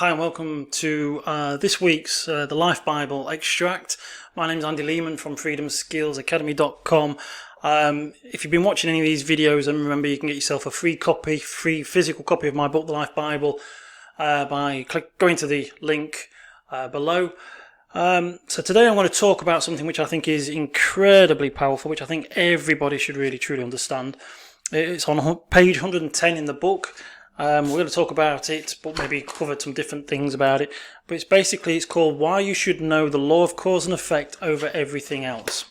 Hi and welcome to this week's The Life Bible Extract. My name is Andy Lehman from freedomskillsacademy.com. If you've been watching any of these videos, and remember you can get yourself a free physical copy of my book, The Life Bible, by going to the link below. So today I'm going to talk about something which I think is incredibly powerful, which I think everybody should really truly understand. It's on page 110 in the book. We're going to talk about it, but maybe cover some different things about it. But it's called Why You Should Know the Law of Cause and Effect Over Everything Else.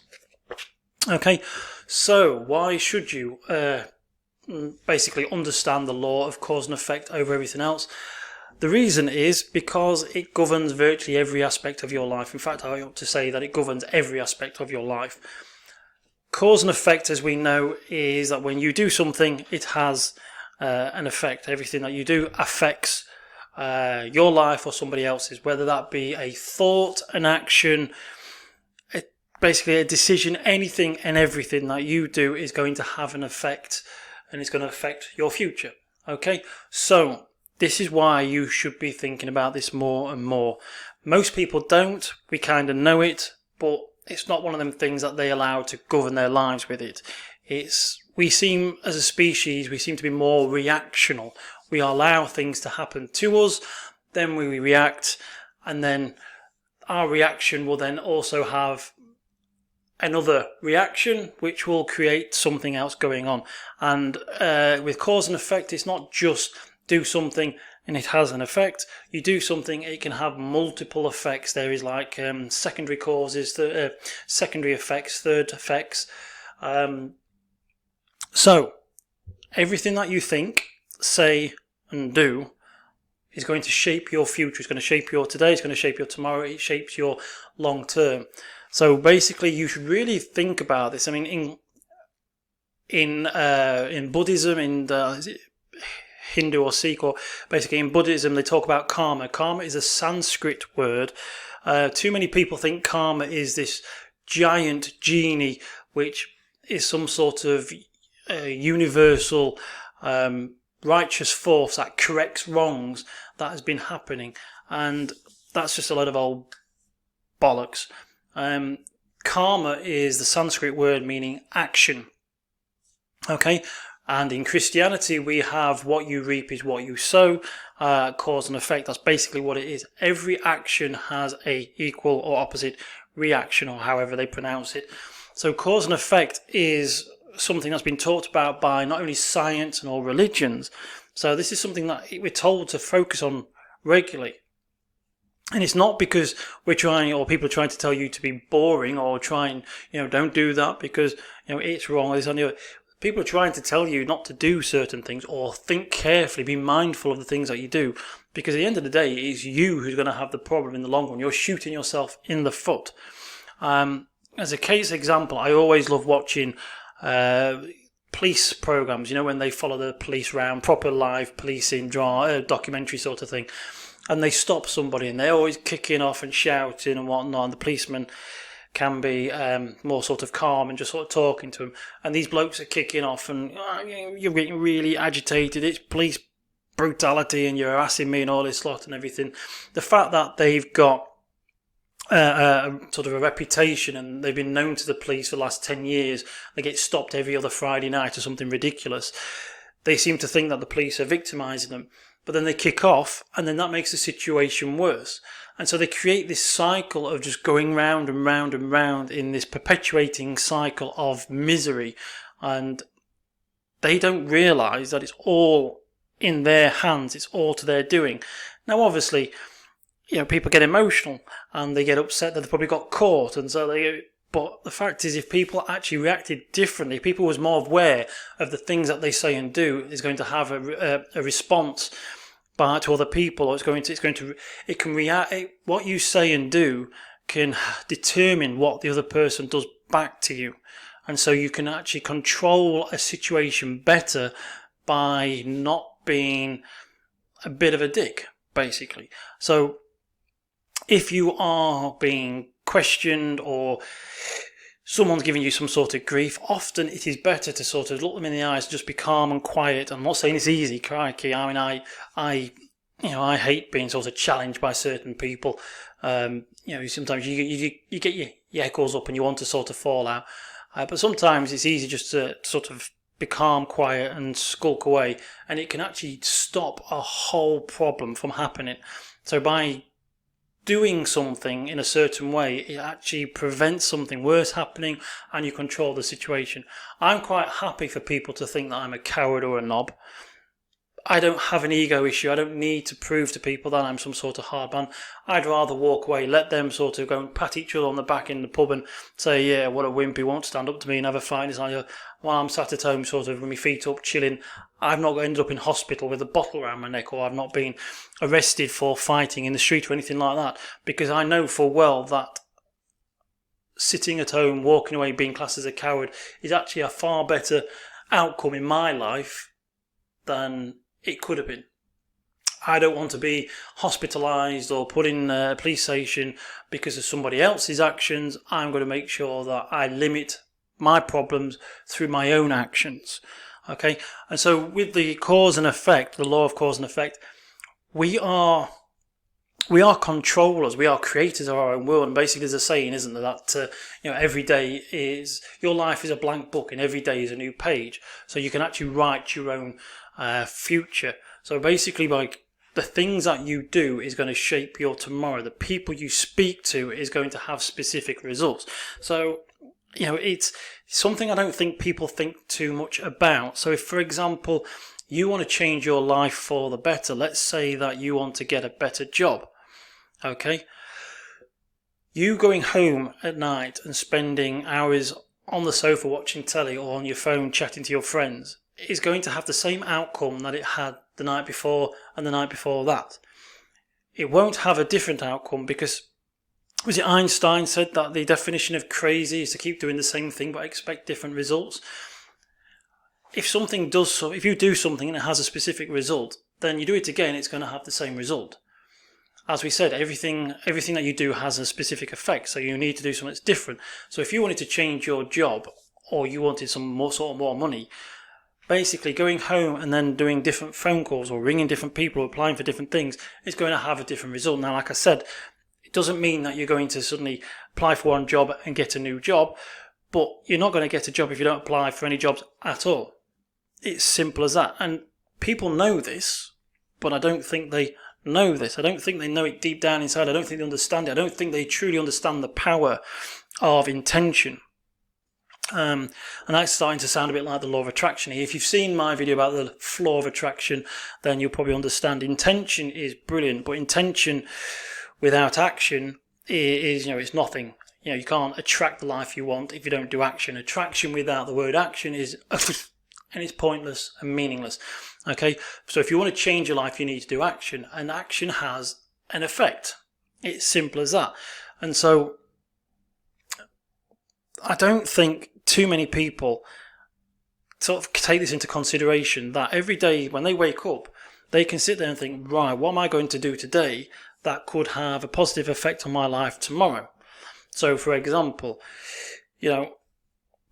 Okay, so why should you basically understand the law of cause and effect over everything else? The reason is because it governs virtually every aspect of your life. In fact, I ought to say that it governs every aspect of your life. Cause and effect, as we know, is that when you do something, it has an effect. Everything that you do affects your life or somebody else's, whether that be a thought, an action, basically a decision. Anything and everything that you do is going to have an effect, and it's going to affect your future. Okay, so this is why you should be thinking about this more and more. Most people don't. We kind of know it, but it's not one of them things that they allow to govern their lives with it. We seem, as a species, we seem to be more reactional. We allow things to happen to us, then we react, and then our reaction will then also have another reaction, which will create something else going on. And with cause and effect, it's not just do something and it has an effect. You do something, it can have multiple effects. There is like secondary causes, secondary effects, third effects. So, everything that you think, say, and do is going to shape your future. It's going to shape your today, it's going to shape your tomorrow, it shapes your long term. So basically, you should really think about this. I mean, in Buddhism, is it Hindu or Sikh, or basically in Buddhism, they talk about karma. Karma is a Sanskrit word. Too many people think karma is this giant genie, which is some sort of universal righteous force that corrects wrongs that has been happening, and that's just a lot of old bollocks. Karma is the Sanskrit word meaning action. Okay, and in Christianity we have what you reap is what you sow. Cause and effect, that's basically what it is. Every action has a equal or opposite reaction, or however they pronounce it. So cause and effect is something that's been talked about by not only science and all religions. So this is something that we're told to focus on regularly. And it's not because we're trying, or people are trying to tell you to be boring, or trying, don't do that because, it's wrong, or this and the other. People are trying to tell you not to do certain things, or think carefully, be mindful of the things that you do. Because at the end of the day, it's you who's going to have the problem in the long run. You're shooting yourself in the foot. As a case example, I always love watching police programs, when they follow the police around, proper live policing documentary sort of thing, and they stop somebody and they're always kicking off and shouting and whatnot, and the policeman can be more sort of calm and just sort of talking to them, and these blokes are kicking off and you're getting really agitated, it's police brutality and you're harassing me and all this sloth and everything. The fact that they've got sort of a reputation, and they've been known to the police for the last 10 years. They get stopped every other Friday night or something ridiculous. They seem to think that the police are victimising them, but then they kick off, and then that makes the situation worse. And so they create this cycle of just going round and round and round in this perpetuating cycle of misery, and they don't realise that it's all in their hands, it's all to their doing. Now obviously, people get emotional and they get upset that they probably got caught, and so but the fact is, if people actually reacted differently, people was more aware of the things that they say and do, is going to have a response to other people, or it can react. What you say and do can determine what the other person does back to you, and so you can actually control a situation better by not being a bit of a dick, basically. So if you are being questioned or someone's giving you some sort of grief, often it is better to sort of look them in the eyes, just be calm and quiet. I'm not saying it's easy, crikey. I mean, I I hate being sort of challenged by certain people. Sometimes you get your echoes up and you want to sort of fall out. But sometimes it's easy just to sort of be calm, quiet, and skulk away, and it can actually stop a whole problem from happening. So by doing something in a certain way, it actually prevents something worse happening, and you control the situation. I'm quite happy for people to think that I'm a coward or a knob. I don't have an ego issue. I don't need to prove to people that I'm some sort of hard man. I'd rather walk away, let them sort of go and pat each other on the back in the pub and say, yeah, what a wimp, he won't stand up to me and have a fight. It's like, while I'm sat at home sort of with my feet up chilling, I've not ended up in hospital with a bottle around my neck, or I've not been arrested for fighting in the street or anything like that, because I know full well that sitting at home, walking away, being classed as a coward is actually a far better outcome in my life than it could have been. I don't want to be hospitalised or put in a police station because of somebody else's actions. I'm going to make sure that I limit my problems through my own actions. Okay? And so with the cause and effect, the law of cause and effect, we are controllers, we are creators of our own world. And basically there's a saying, isn't there, that every day is, your life is a blank book and every day is a new page. So you can actually write your own future. So basically, like, the things that you do is going to shape your tomorrow. The people you speak to is going to have specific results. So, it's something I don't think people think too much about. So if, for example, you want to change your life for the better, let's say that you want to get a better job, okay? You going home at night and spending hours on the sofa watching telly or on your phone chatting to your friends is going to have the same outcome that it had the night before and the night before that. It won't have a different outcome because, was it Einstein said that the definition of crazy is to keep doing the same thing but expect different results? If you do something and it has a specific result, then you do it again, it's going to have the same result. As we said, everything that you do has a specific effect, so you need to do something that's different. So if you wanted to change your job, or you wanted some more money, basically going home and then doing different phone calls or ringing different people or applying for different things is going to have a different result. Now, like I said, it doesn't mean that you're going to suddenly apply for one job and get a new job, but you're not going to get a job if you don't apply for any jobs at all. It's simple as that. And people know this, but I don't think they know this. I don't think they know it deep down inside. I don't think they understand it. I don't think they truly understand the power of intention. And that's starting to sound a bit like the law of attraction. If you've seen my video about the law of attraction, then you'll probably understand intention is brilliant, but intention without action is it's nothing. You can't attract the life you want if you don't do action. Attraction without the word action is and it's pointless and meaningless. Okay, so if you want to change your life, you need to do action, and action has an effect. It's simple as that. And so I don't think too many people sort of take this into consideration, that every day when they wake up, they can sit there and think, right, what am I going to do today that could have a positive effect on my life tomorrow? So, for example,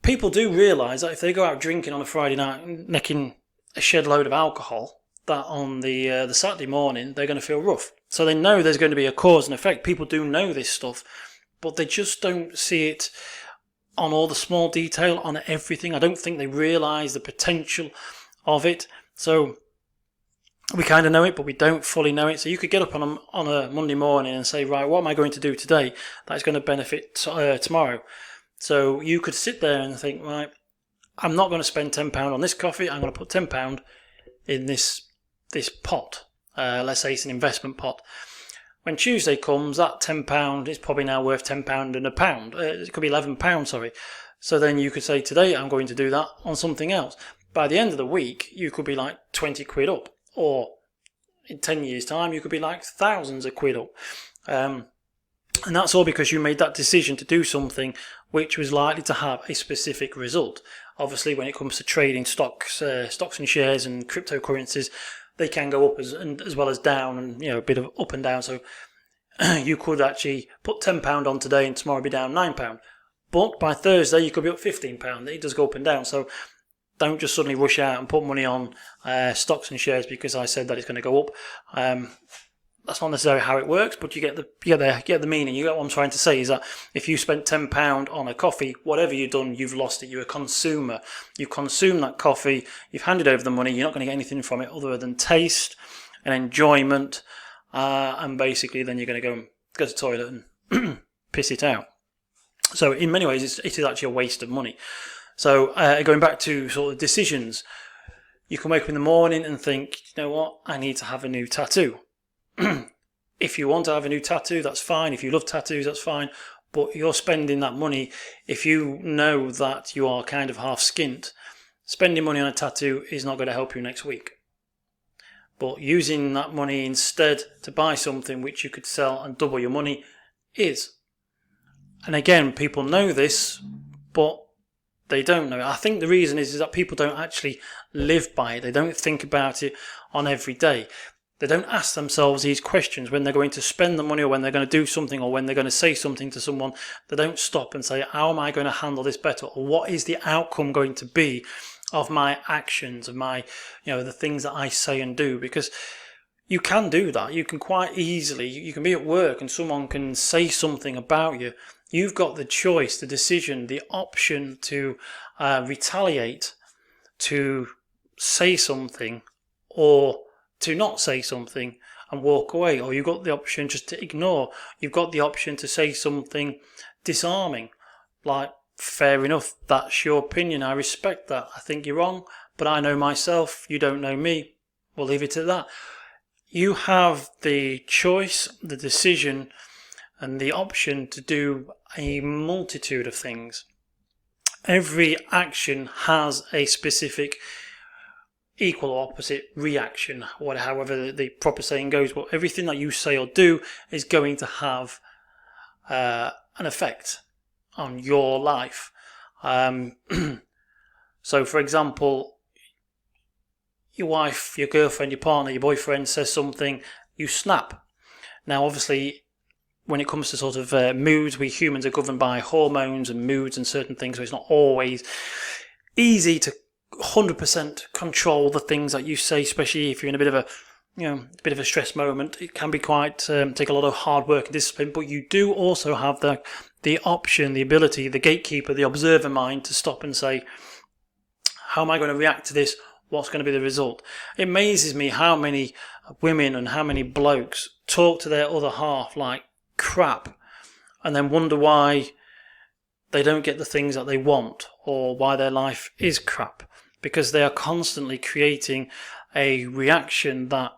people do realise that if they go out drinking on a Friday night, necking a shed load of alcohol, that on the Saturday morning they're going to feel rough. So they know there's going to be a cause and effect. People do know this stuff, but they just don't see it on all the small detail, on everything. I don't think they realise the potential of it. So we kind of know it, but we don't fully know it. So you could get up on a Monday morning and say, right, what am I going to do today that is going to benefit tomorrow? So you could sit there and think, right, I'm not going to spend £10 on this coffee. I'm going to put £10 in this pot. Let's say it's an investment pot. When Tuesday comes, that £10 is probably now worth £10 and a pound. It could be £11, sorry. So then you could say, today I'm going to do that on something else. By the end of the week, you could be like 20 quid up. Or in 10 years' time, you could be like thousands of quid up. And that's all because you made that decision to do something which was likely to have a specific result. Obviously, when it comes to trading stocks and shares and cryptocurrencies, they can go up as well as down, and a bit of up and down. So you could actually put £10 on today and tomorrow be down £9. But by Thursday you could be up £15. It does go up and down. So Don't just suddenly rush out and put money on stocks and shares because I said that it's going to go up. That's not necessarily how it works, but you get the meaning. You get what I'm trying to say is that if you spent £10 on a coffee, whatever you've done, you've lost it. You're a consumer. You've consumed that coffee. You've handed over the money. You're not going to get anything from it other than taste and enjoyment. And basically, then you're going to go to the toilet and piss it out. So in many ways, it is actually a waste of money. So going back to sort of decisions, you can wake up in the morning and think, you know what, I need to have a new tattoo. If you want to have a new tattoo, that's fine. If you love tattoos, that's fine. But you're spending that money, if you know that you are kind of half skint, spending money on a tattoo is not going to help you next week. But using that money instead to buy something which you could sell and double your money is. And again, people know this, but they don't know it. I think the reason is that people don't actually live by it. They don't think about it on every day. They don't ask themselves these questions when they're going to spend the money or when they're going to do something or when they're going to say something to someone. They don't stop and say, how am I going to handle this better? Or what is the outcome going to be of my actions, of my, the things that I say and do? Because you can do that. You can quite easily, you can be at work and someone can say something about you. You've got the choice, the decision, the option to retaliate, to say something, or to not say something and walk away. Or you've got the option just to ignore. You've got the option to say something disarming, like, fair enough, that's your opinion, I respect that. I think you're wrong, but I know myself, you don't know me. We'll leave it at that. You have the choice, the decision, and the option to do a multitude of things. Every action has a specific equal or opposite reaction, or however the proper saying goes, but everything that you say or do is going to have an effect on your life. So, for example, your wife, your girlfriend, your partner, your boyfriend says something, you snap. Now, obviously, when it comes to sort of moods, we humans are governed by hormones and moods and certain things, so it's not always easy to 100% control the things that you say, especially if you're in a bit of a stress moment. It can be quite take a lot of hard work and discipline, but you do also have the option, the ability, the gatekeeper, the observer mind to stop and say, how am I going to react to this? What's going to be the result? It amazes me how many women and how many blokes talk to their other half like crap and then wonder why they don't get the things that they want or why their life is crap, because they are constantly creating a reaction that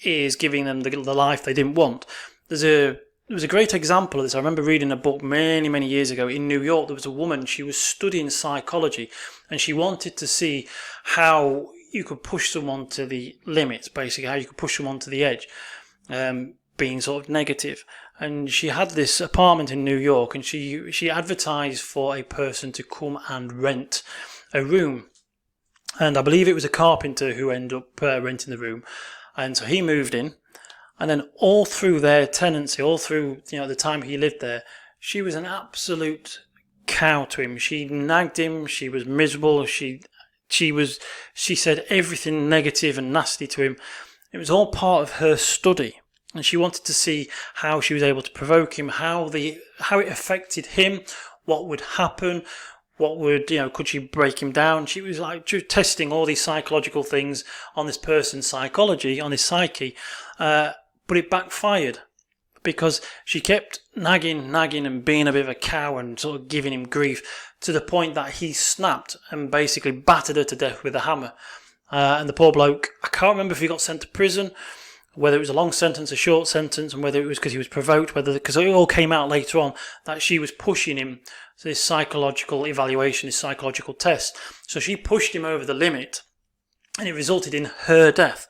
is giving them the life they didn't want. There was a great example of this. I remember reading a book many, many years ago. In New York, there was a woman, she was studying psychology, and she wanted to see how you could push someone to the limit, basically, how you could push someone to the edge, being sort of negative. And she had this apartment in New York, and she advertised for a person to come and rent a room. And I believe it was a carpenter who ended up renting the room. And so he moved in. And then all through their tenancy, all through the time he lived there, she was an absolute cow to him. She nagged him. She was miserable. She said everything negative and nasty to him. It was all part of her study. And she wanted to see how she was able to provoke him, how it affected him, what would happen, what would, could she break him down? She was like testing all these psychological things on this person's psychology, on his psyche, but it backfired because she kept nagging and being a bit of a cow and sort of giving him grief to the point that he snapped and basically battered her to death with a hammer. And the poor bloke, I can't remember if he got sent to prison, whether it was a long sentence, a short sentence, and whether it was because he was provoked, because it all came out later on that she was pushing him to this psychological evaluation, this psychological test. So she pushed him over the limit, and it resulted in her death.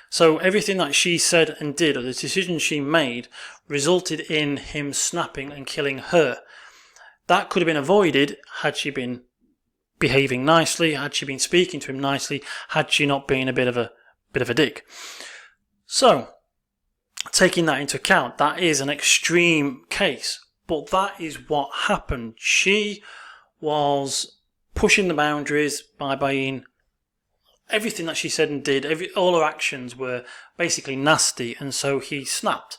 So everything that she said and did, or the decisions she made, resulted in him snapping and killing her. That could have been avoided had she been behaving nicely, had she been speaking to him nicely, had she not been a bit of a dick. So, taking that into account, that is an extreme case, but that is what happened. She was pushing the boundaries by being everything that she said and did. All her actions were basically nasty, and so he snapped.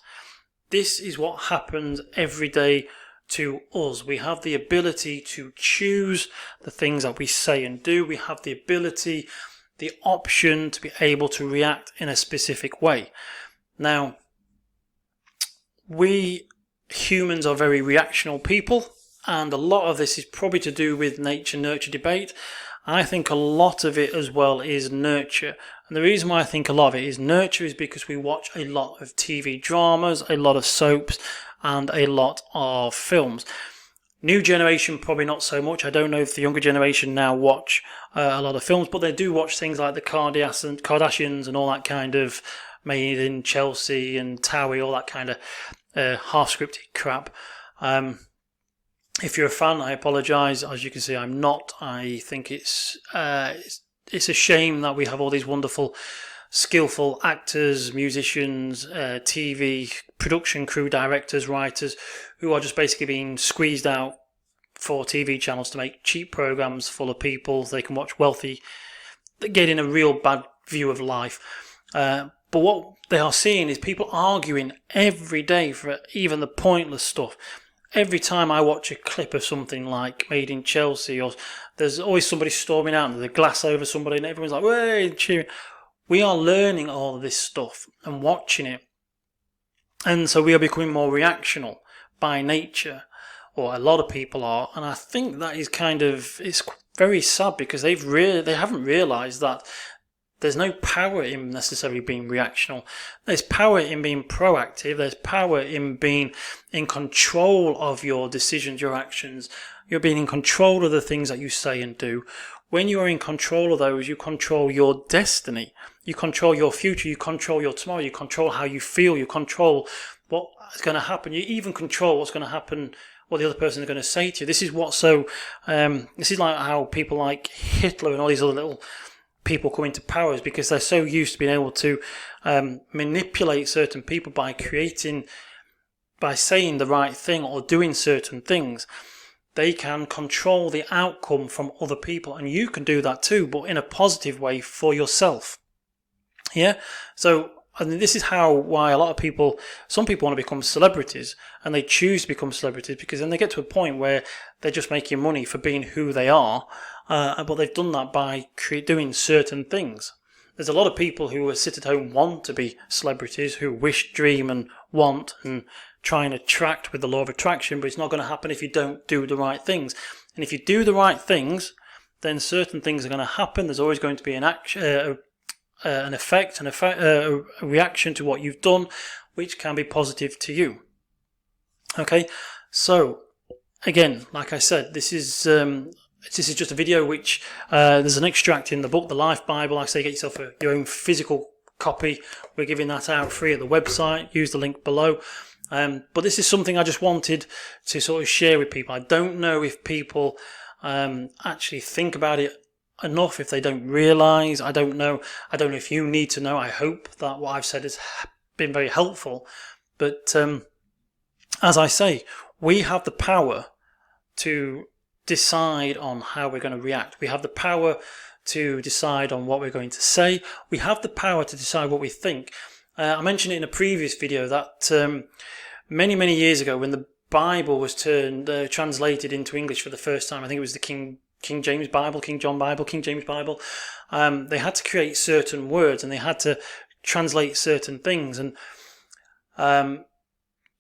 This is what happens every day to us. We have the ability to choose the things that we say and do. We have the ability, the option to be able to react in a specific way. Now, we humans are very reactional people, and a lot of this is probably to do with nature-nurture debate. I think a lot of it as well is nurture. And the reason why I think a lot of it is nurture is because we watch a lot of TV dramas, a lot of soaps, and a lot of films. New generation, probably not so much. I don't know if the younger generation now watch a lot of films, but they do watch things like the Kardashians and all that kind of Made in Chelsea and Towie, all that kind of half-scripted crap. If you're a fan, I apologise. As you can see, I'm not. I think it's a shame that we have all these wonderful, skillful actors, musicians, TV production crew, directors, writers, who are just basically being squeezed out for TV channels to make cheap programs full of people so they can watch wealthy, getting a real bad view of life. But what they are seeing is people arguing every day for even the pointless stuff. Every time I watch a clip of something like Made in Chelsea, or there's always somebody storming out and there's a glass over somebody and everyone's like, "Way!" cheering. We are learning all of this stuff and watching it. And so we are becoming more reactional by nature, or a lot of people are. And I think that is it's very sad because they haven't realised that there's no power in necessarily being reactional. There's power in being proactive. There's power in being in control of your decisions, your actions. You're being in control of the things that you say and do. When you are in control of those, you control your destiny. You control your future. You control your tomorrow. You control how you feel. You control what's going to happen. You even control what's going to happen, what the other person is going to say to you. This is this is like how people like Hitler and all these other little people come into power, is because they're so used to being able to manipulate certain people by saying the right thing or doing certain things. They can control the outcome from other people, and you can do that too, but in a positive way for yourself. Yeah? So, and this is why a lot of some people want to become celebrities, and they choose to become celebrities because then they get to a point where they're just making money for being who they are, but they've done that by doing certain things. There's a lot of people who sit at home want to be celebrities, who wish, dream and want and try and attract with the law of attraction, but it's not going to happen if you don't do the right things. And if you do the right things, then certain things are going to happen. There's always going to be an effect, a reaction to what you've done, which can be positive to you. Okay, so again, like I said, this is just a video which there's an extract in the book, The Life Bible. I say get yourself your own physical copy. We're giving that out free at the website. Use the link below. But this is something I just wanted to sort of share with people. I don't know if people actually think about it enough, if they don't realise. I don't know if you need to know. I hope that what I've said has been very helpful. But as I say, we have the power to decide on how we're going to react. We have the power to decide on what we're going to say. We have the power to decide what we think. I mentioned it in a previous video that many, many years ago, when the Bible was translated into English for the first time, I think it was the King James Bible, King James Bible, they had to create certain words and they had to translate certain things. And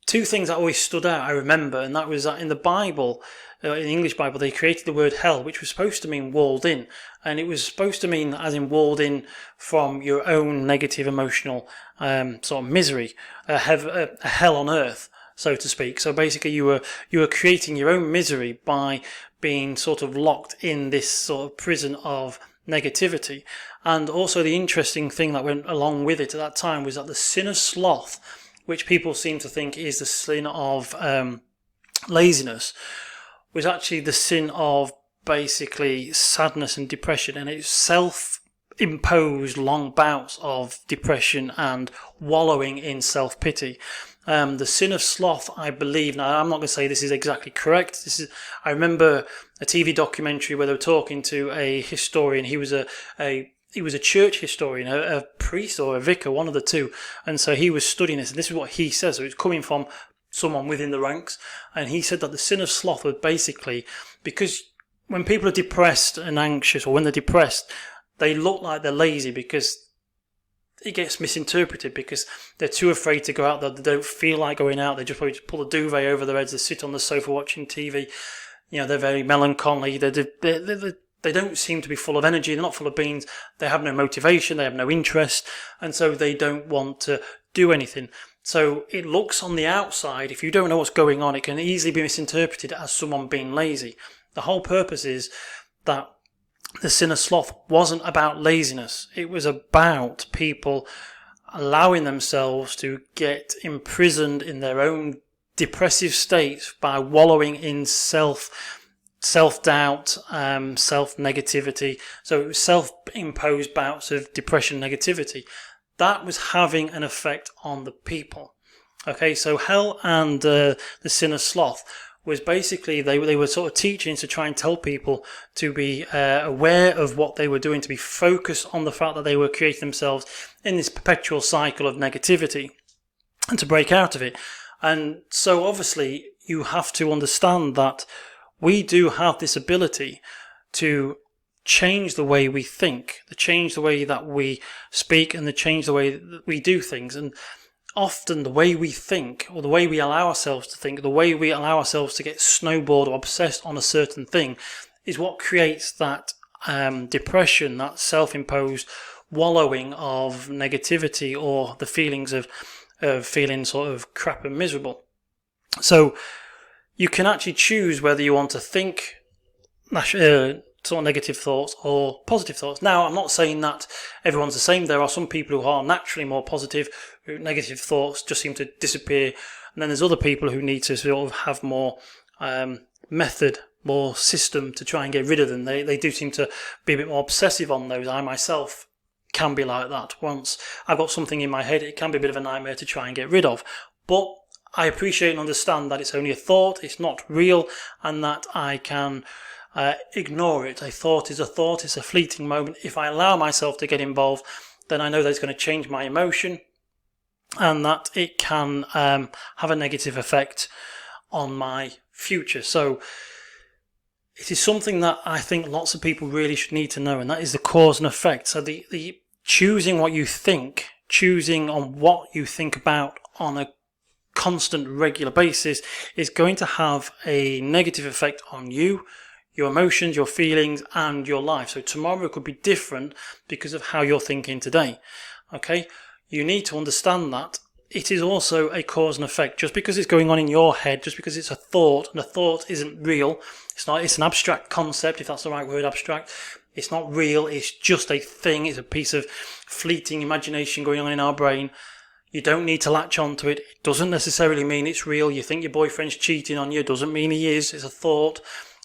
two things that always stood out, I remember, and that was that in the Bible, in the English Bible, they created the word hell, which was supposed to mean walled in. And it was supposed to mean as in walled in from your own negative emotional sort of misery, a hell on earth, so to speak. So basically you were creating your own misery by being sort of locked in this sort of prison of negativity. And also the interesting thing that went along with it at that time was that the sin of sloth, which people seem to think is the sin of laziness, was actually the sin of basically sadness and depression, and it's self-imposed long bouts of depression and wallowing in self-pity. The sin of sloth, I believe. Now, I'm not going to say this is exactly correct. I remember a TV documentary where they were talking to a historian. He was a church historian, a priest or a vicar, one of the two. And so he was studying this, and this is what he says. So it's coming from someone within the ranks. And he said that the sin of sloth was basically because when people are depressed and anxious, or when they're depressed, they look like they're lazy because it gets misinterpreted because they're too afraid to go out there. They don't feel like going out. They just probably pull a duvet over their heads. They sit on the sofa watching TV. They're very melancholy. They don't seem to be full of energy. They're not full of beans. They have no motivation. They have no interest. And so they don't want to do anything. So it looks on the outside, if you don't know what's going on, it can easily be misinterpreted as someone being lazy. The whole purpose is that the sin of sloth wasn't about laziness. It was about people allowing themselves to get imprisoned in their own depressive states by wallowing in self-doubt, self-negativity. So it was self-imposed bouts of depression, negativity. That was having an effect on the people. Okay, so hell and the sin of sloth was basically they were sort of teaching to try and tell people to be aware of what they were doing, to be focused on the fact that they were creating themselves in this perpetual cycle of negativity and to break out of it. And so obviously you have to understand that we do have this ability to change the way we think, to change the way that we speak, and to change the way that we do things. And often the way we think, or the way we allow ourselves to think, the way we allow ourselves to get snowballed or obsessed on a certain thing is what creates that depression, that self-imposed wallowing of negativity, or the feelings of feeling sort of crap and miserable. So you can actually choose whether you want to think sort of negative thoughts or positive thoughts. Now, I'm not saying that everyone's the same. There are some people who are naturally more positive, who negative thoughts just seem to disappear. And then there's other people who need to sort of have more method, more system to try and get rid of them. They do seem to be a bit more obsessive on those. I myself can be like that. Once I've got something in my head, it can be a bit of a nightmare to try and get rid of. But I appreciate and understand that it's only a thought, it's not real, and that I can ignore it. A thought is a thought, it's a fleeting moment. If I allow myself to get involved, then I know that it's going to change my emotion, and that it can have a negative effect on my future. So it is something that I think lots of people really should need to know, and that is the cause and effect. So the choosing what you think, choosing on what you think about on a constant, regular basis is going to have a negative effect on you, your emotions, your feelings, and your life. So tomorrow could be different because of how you're thinking today. Okay? You need to understand that it is also a cause and effect. Just because it's going on in your head, just because it's a thought, and a thought isn't real, it's an abstract concept, if that's the right word, abstract. It's not real, it's just a thing, it's a piece of fleeting imagination going on in our brain. You don't need to latch onto it. It doesn't necessarily mean it's real. You think your boyfriend's cheating on you, doesn't mean he is. It's a thought.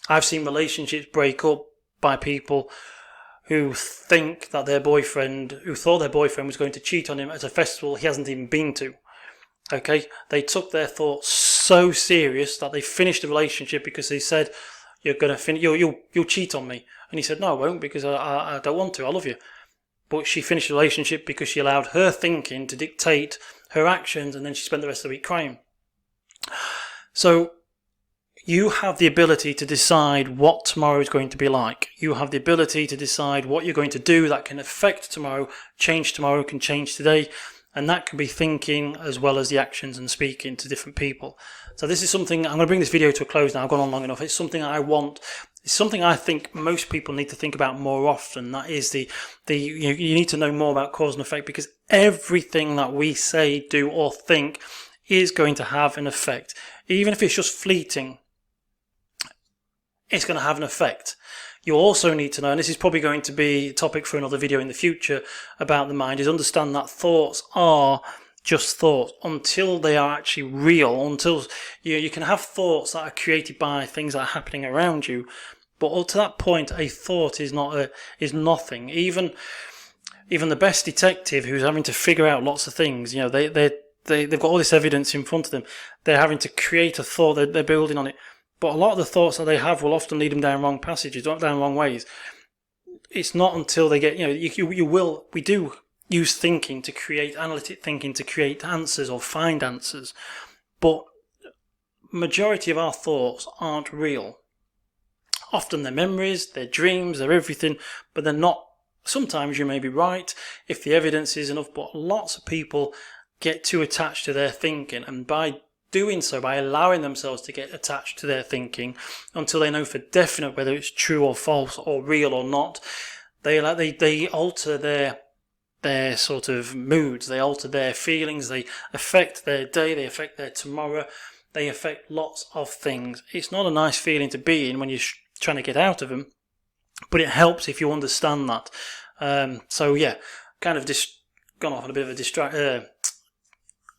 I've seen relationships break up by people who think that who thought their boyfriend was going to cheat on him at a festival he hasn't even been to. Okay? They took their thoughts so serious that they finished the relationship because they said, you'll cheat on me. And he said, no, I won't, because I don't want to. I love you. But she finished the relationship because she allowed her thinking to dictate her actions, and then she spent the rest of the week crying. So you have the ability to decide what tomorrow is going to be like. You have the ability to decide what you're going to do that can affect tomorrow, change tomorrow, can change today. And that can be thinking as well as the actions and speaking to different people. So this is something, I'm going to bring this video to a close now. I've gone on long enough. It's something it's something I think most people need to think about more often. That is you need to know more about cause and effect, because everything that we say, do, or think is going to have an effect. Even if it's just fleeting, it's going to have an effect. You also need to know, and this is probably going to be a topic for another video in the future about the mind, is understand that thoughts are just thoughts until they are actually real, until you can have thoughts that are created by things that are happening around you, but up to that point a thought is nothing. Even the best detective who's having to figure out lots of things, they they've got all this evidence in front of them. They're having to create a thought. They're building on it. But a lot of the thoughts that they have will often lead them down wrong passages, down wrong ways. It's not until they get, we do use thinking to create, analytic thinking to create answers or find answers. But majority of our thoughts aren't real. Often they're memories, they're dreams, they're everything, but they're not. Sometimes you may be right if the evidence is enough, but lots of people get too attached to their thinking, and by doing so, by allowing themselves to get attached to their thinking until they know for definite whether it's true or false or real or not, they alter their sort of moods, they alter their feelings, they affect their day, they affect their tomorrow, they affect lots of things. It's not a nice feeling to be in when you're trying to get out of them, but it helps if you understand that. Kind of gone off on a bit of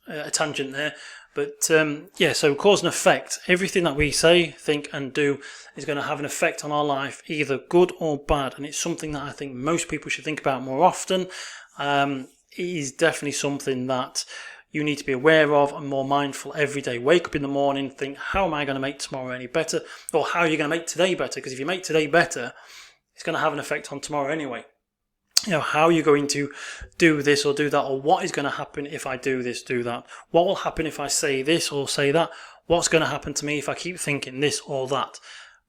a tangent there. But so cause and effect. Everything that we say, think and do is going to have an effect on our life, either good or bad. And it's something that I think most people should think about more often. It is definitely something that you need to be aware of and more mindful every day. Wake up in the morning, think, how am I going to make tomorrow any better? Or how are you going to make today better? Because if you make today better, it's going to have an effect on tomorrow anyway. How are you going to do this or do that? Or what is going to happen if I do this, do that? What will happen if I say this or say that? What's going to happen to me if I keep thinking this or that?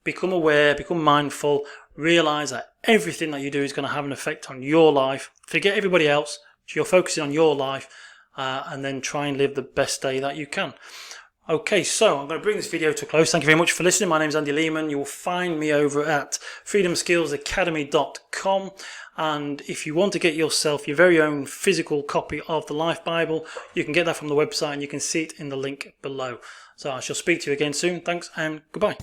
Become aware, become mindful, realize that everything that you do is going to have an effect on your life. Forget everybody else. You're focusing on your life, and then try and live the best day that you can. Okay, so I'm going to bring this video to a close. Thank you very much for listening. My name is Andy Lehman. You will find me over at freedomskillsacademy.com. And if you want to get yourself your very own physical copy of the Life Bible, you can get that from the website and you can see it in the link below. So I shall speak to you again soon. Thanks and goodbye.